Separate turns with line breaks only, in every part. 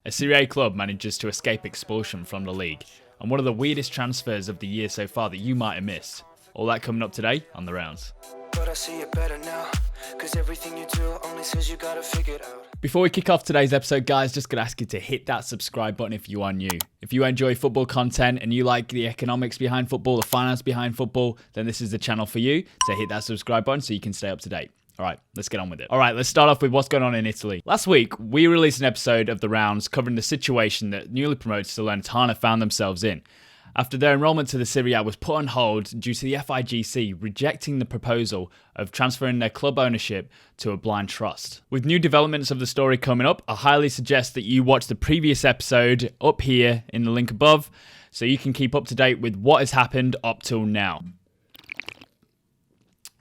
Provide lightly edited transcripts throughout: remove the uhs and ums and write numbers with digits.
a Serie A club manages to escape expulsion from the league, and one of the weirdest transfers of the year so far that you might have missed. All that coming up today on The Rounds.
But I see it better now, 'cause everything you do only says you gotta figure it out.
Before we kick off today's episode, guys, just gonna ask you to hit that subscribe button if you are new. If you enjoy football content and you like the economics behind football, the finance behind football, then this is the channel for you. So hit that subscribe button so you can stay up to date. All right, let's get on with it. All right, let's start off with what's going on in Italy. Last week, we released an episode of The Rounds covering the situation that newly promoted Salernitana found themselves in, after their enrollment to the Serie A was put on hold due to the FIGC rejecting the proposal of transferring their club ownership to a blind trust. With new developments of the story coming up, I highly suggest that you watch the previous episode up here in the link above so you can keep up to date with what has happened up till now.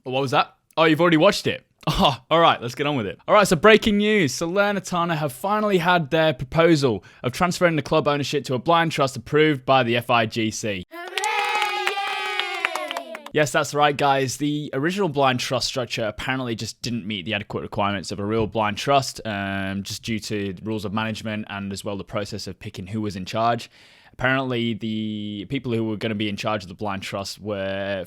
What was that? Oh, you've already watched it. Oh, all right, let's get on with it. All right, so breaking news. Salernitana have finally had their proposal of transferring the club ownership to a blind trust approved by the FIGC. Yes, that's right, guys. The original blind trust structure apparently just didn't meet the adequate requirements of a real blind trust, just due to the rules of management and as well the process of picking who was in charge. Apparently, the people who were going to be in charge of the blind trust were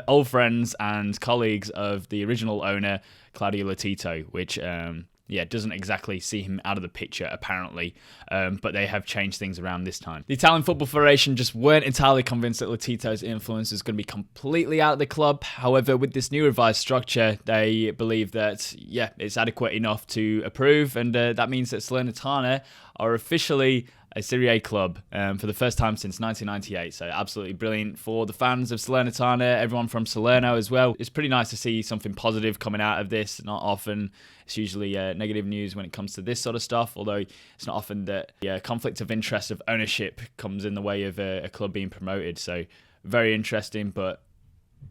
old friends and colleagues of the original owner, Claudio Lotito, which doesn't exactly see him out of the picture, apparently, but they have changed things around this time. The Italian Football Federation just weren't entirely convinced that Lotito's influence is going to be completely out of the club. However, with this new revised structure, they believe that, it's adequate enough to approve, and that means that Salernitana are officially a Serie A club for the first time since 1998. So absolutely brilliant for the fans of Salernitana, everyone from Salerno as well. It's pretty nice to see something positive coming out of this. Not often. It's usually negative news when it comes to this sort of stuff, although it's not often that conflict of interest of ownership comes in the way of a club being promoted. So very interesting, but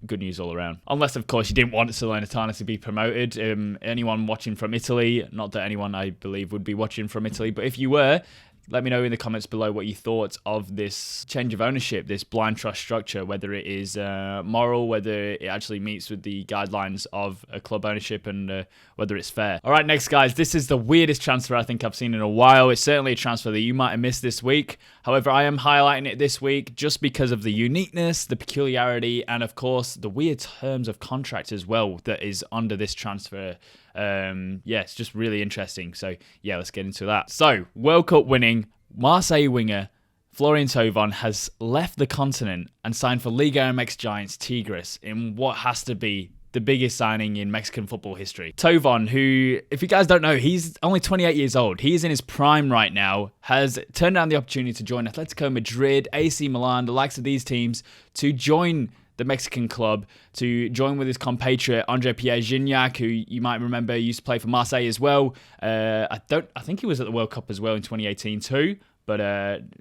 good news all around. Unless, of course, you didn't want Salernitana to be promoted. Anyone watching from Italy, not that anyone I believe would be watching from Italy, but if you were, let me know in the comments below what you thought of this change of ownership, this blind trust structure, whether it is moral, whether it actually meets with the guidelines of a club ownership, and whether it's fair. All right, next, guys, this is the weirdest transfer I think I've seen in a while. It's certainly a transfer that you might have missed this week. However, I am highlighting it this week just because of the uniqueness, the peculiarity, and of course, the weird terms of contract as well that is under this transfer. It's just really interesting. So let's get into that. So World Cup winning Marseille winger Florian Thauvin has left the continent and signed for Liga MX giants Tigres in what has to be the biggest signing in Mexican football history. Thauvin, who, if you guys don't know, he's only 28 years old. He is in his prime right now, has turned down the opportunity to join Atletico Madrid, AC Milan, the likes of these teams, to join the Mexican club, to join with his compatriot Andre Pierre Gignac, who you might remember used to play for Marseille as well. I think he was at the World Cup as well in 2018 too, but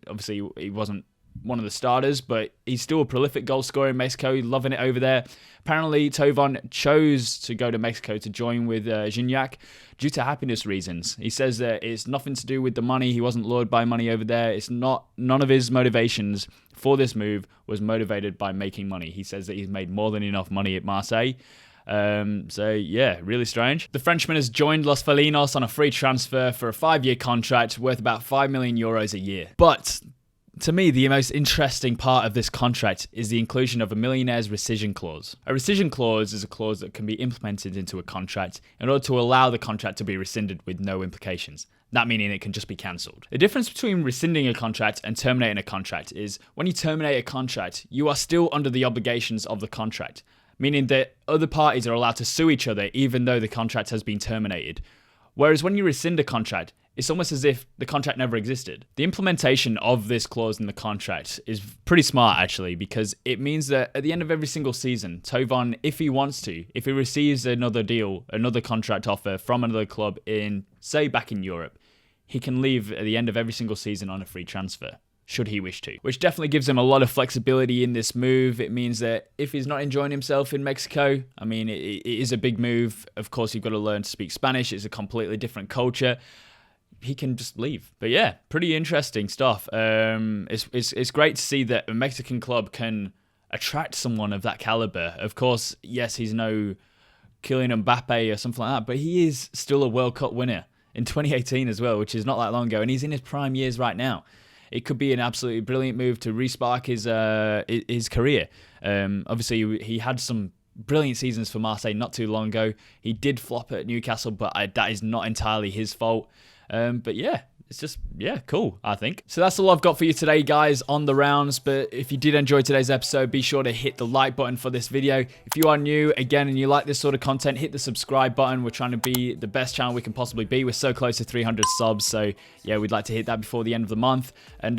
obviously he wasn't one of the starters, but he's still a prolific goal scorer in Mexico, loving it over there. Apparently, Thauvin chose to go to Mexico to join with Gignac due to happiness reasons. He says that it's nothing to do with the money. He wasn't lured by money over there. None of his motivations for this move was motivated by making money. He says that he's made more than enough money at Marseille. Really strange. The Frenchman has joined Los Felinos on a free transfer for a 5-year contract worth about €5 million a year. But to me, the most interesting part of this contract is the inclusion of a millionaire's rescission clause. A rescission clause is a clause that can be implemented into a contract in order to allow the contract to be rescinded with no implications. That meaning it can just be cancelled. The difference between rescinding a contract and terminating a contract is when you terminate a contract, you are still under the obligations of the contract, meaning that other parties are allowed to sue each other even though the contract has been terminated. Whereas when you rescind a contract, it's almost as if the contract never existed. The implementation of this clause in the contract is pretty smart, actually, because it means that at the end of every single season, Thauvin, if he wants to, if he receives another deal, another contract offer from another club in, say, back in Europe, he can leave at the end of every single season on a free transfer, should he wish to. Which definitely gives him a lot of flexibility in this move. It means that if he's not enjoying himself in Mexico, I mean, it is a big move. Of course, you've got to learn to speak Spanish. It's a completely different culture. He can just leave. But yeah, pretty interesting stuff. It's great to see that a Mexican club can attract someone of that caliber. Of course, yes, he's no Kylian Mbappe or something like that, but he is still a World Cup winner. in 2018 as well, which is not that long ago, and he's in his prime years right now. It could be an absolutely brilliant move to respark his career. Obviously, he had some brilliant seasons for Marseille not too long ago. He did flop at Newcastle, but that is not entirely his fault. But yeah, it's just, yeah, cool, I think. So that's all I've got for you today, guys, on the rounds. But if you did enjoy today's episode, be sure to hit the like button for this video. If you are new, again, and you like this sort of content, hit the subscribe button. We're trying to be the best channel we can possibly be. We're so close to 300 subs. So yeah, we'd like to hit that before the end of the month. And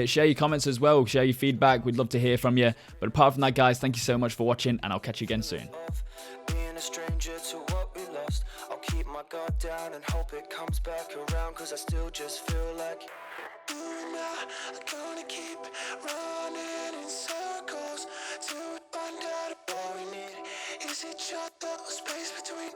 share your comments as well. Share your feedback. We'd love to hear from you. But apart from that, guys, thank you so much for watching, and I'll catch you again soon.
Being a stranger to what we lost, I'll keep my guard down and hope it comes back around, cause I still just feel like I'm gonna keep running in circles till we find out if all we need is each other, a space between